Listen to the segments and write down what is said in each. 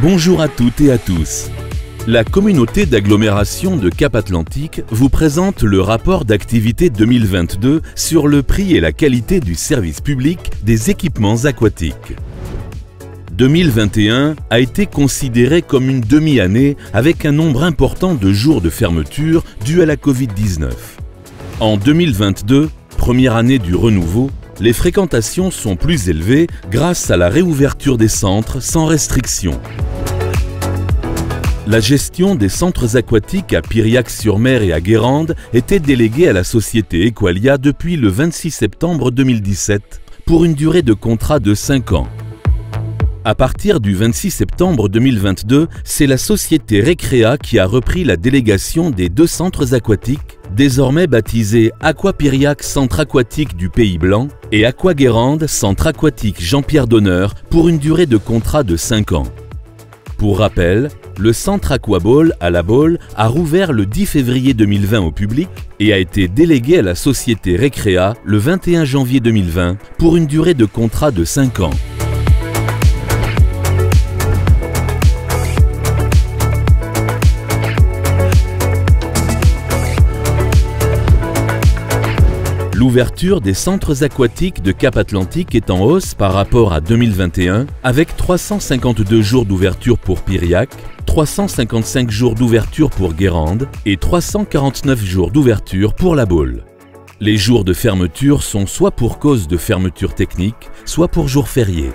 Bonjour à toutes et à tous. La communauté d'agglomération de Cap-Atlantique vous présente le rapport d'activité 2022 sur le prix et la qualité du service public des équipements aquatiques. 2021 a été considéré comme une demi-année avec un nombre important de jours de fermeture dû à la Covid-19. En 2022, première année du renouveau, les fréquentations sont plus élevées grâce à la réouverture des centres sans restriction. La gestion des centres aquatiques à Piriac-sur-Mer et à Guérande était déléguée à la société Equalia depuis le 26 septembre 2017 pour une durée de contrat de 5 ans. À partir du 26 septembre 2022, c'est la société Recrea qui a repris la délégation des 2 centres aquatiques, désormais baptisés Aquapiriac Centre Aquatique du Pays Blanc et Aquaguérande Centre Aquatique Jean-Pierre Donneur pour une durée de contrat de 5 ans. Pour rappel, le centre Aquaball à La Baule a rouvert le 10 février 2020 au public et a été délégué à la société Recrea le 21 janvier 2020 pour une durée de contrat de 5 ans. L'ouverture des centres aquatiques de Cap-Atlantique est en hausse par rapport à 2021 avec 352 jours d'ouverture pour Piriac, 355 jours d'ouverture pour Guérande et 349 jours d'ouverture pour La Baule. Les jours de fermeture sont soit pour cause de fermeture technique, soit pour jours fériés.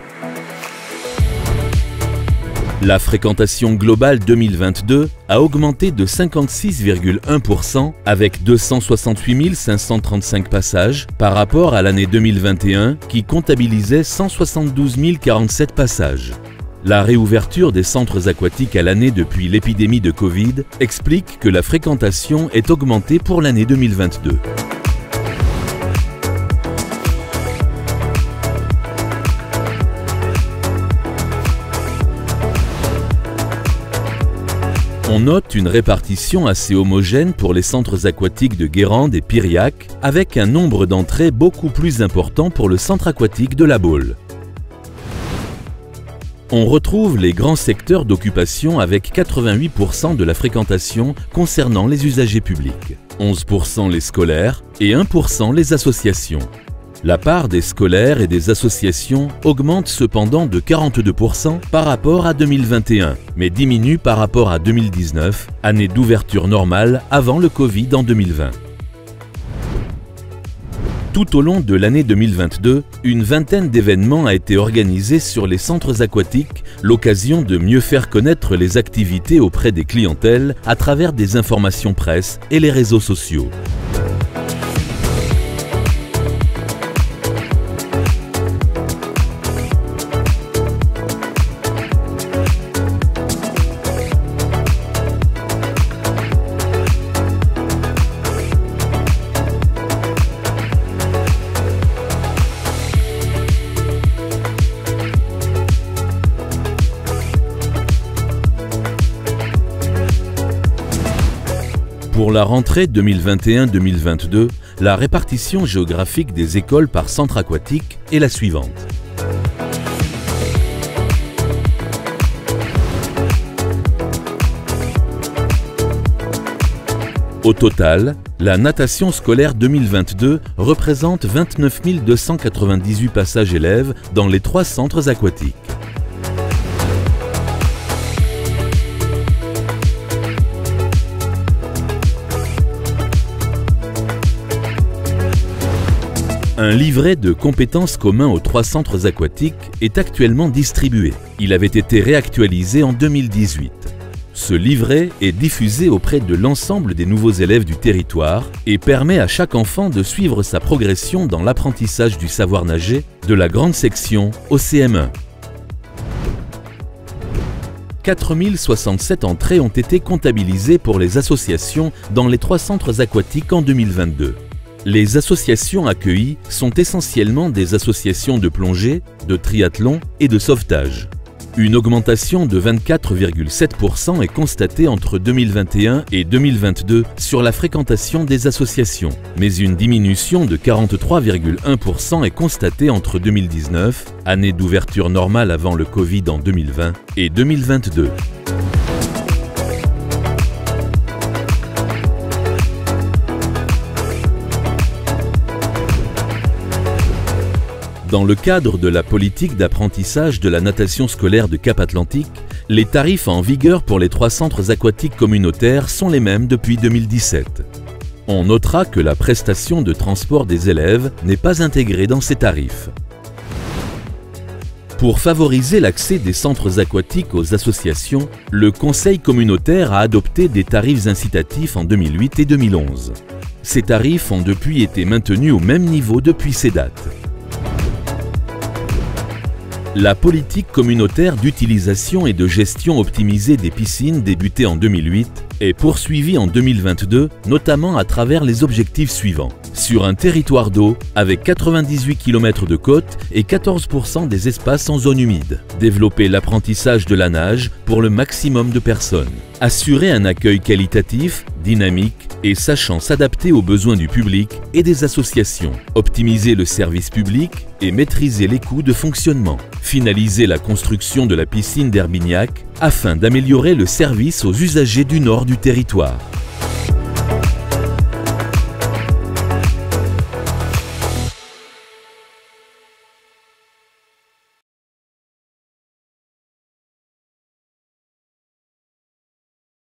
La fréquentation globale 2022 a augmenté de 56,1% avec 268 535 passages par rapport à l'année 2021 qui comptabilisait 172 047 passages. La réouverture des centres aquatiques à l'année depuis l'épidémie de Covid explique que la fréquentation est augmentée pour l'année 2022. On note une répartition assez homogène pour les centres aquatiques de Guérande et Piriac, avec un nombre d'entrées beaucoup plus important pour le centre aquatique de La Baule. On retrouve les grands secteurs d'occupation avec 88% de la fréquentation concernant les usagers publics, 11% les scolaires et 1% les associations. La part des scolaires et des associations augmente cependant de 42% par rapport à 2021, mais diminue par rapport à 2019, année d'ouverture normale avant le Covid en 2020. Tout au long de l'année 2022, une vingtaine d'événements a été organisés sur les centres aquatiques, l'occasion de mieux faire connaître les activités auprès des clientèles à travers des informations presse et les réseaux sociaux. Pour la rentrée 2021-2022, la répartition géographique des écoles par centre aquatique est la suivante. Au total, la natation scolaire 2022 représente 29 298 passages élèves dans les 3 centres aquatiques. Un livret de compétences commun aux 3 centres aquatiques est actuellement distribué. Il avait été réactualisé en 2018. Ce livret est diffusé auprès de l'ensemble des nouveaux élèves du territoire et permet à chaque enfant de suivre sa progression dans l'apprentissage du savoir nager de la grande section au CM1. 4067 entrées ont été comptabilisées pour les associations dans les 3 centres aquatiques en 2022. Les associations accueillies sont essentiellement des associations de plongée, de triathlon et de sauvetage. Une augmentation de 24,7% est constatée entre 2021 et 2022 sur la fréquentation des associations, mais une diminution de 43,1% est constatée entre 2019, année d'ouverture normale avant le Covid en 2020, et 2022. Dans le cadre de la politique d'apprentissage de la natation scolaire de Cap-Atlantique, les tarifs en vigueur pour les 3 centres aquatiques communautaires sont les mêmes depuis 2017. On notera que la prestation de transport des élèves n'est pas intégrée dans ces tarifs. Pour favoriser l'accès des centres aquatiques aux associations, le Conseil communautaire a adopté des tarifs incitatifs en 2008 et 2011. Ces tarifs ont depuis été maintenus au même niveau depuis ces dates. La politique communautaire d'utilisation et de gestion optimisée des piscines débutée en 2008 est poursuivie en 2022, notamment à travers les objectifs suivants. Sur un territoire d'eau, avec 98 km de côte et 14% des espaces en zone humide. Développer l'apprentissage de la nage pour le maximum de personnes. Assurer un accueil qualitatif, dynamique et sachant s'adapter aux besoins du public et des associations. Optimiser le service public et maîtriser les coûts de fonctionnement. Finaliser la construction de la piscine d'Herbignac afin d'améliorer le service aux usagers du nord du territoire.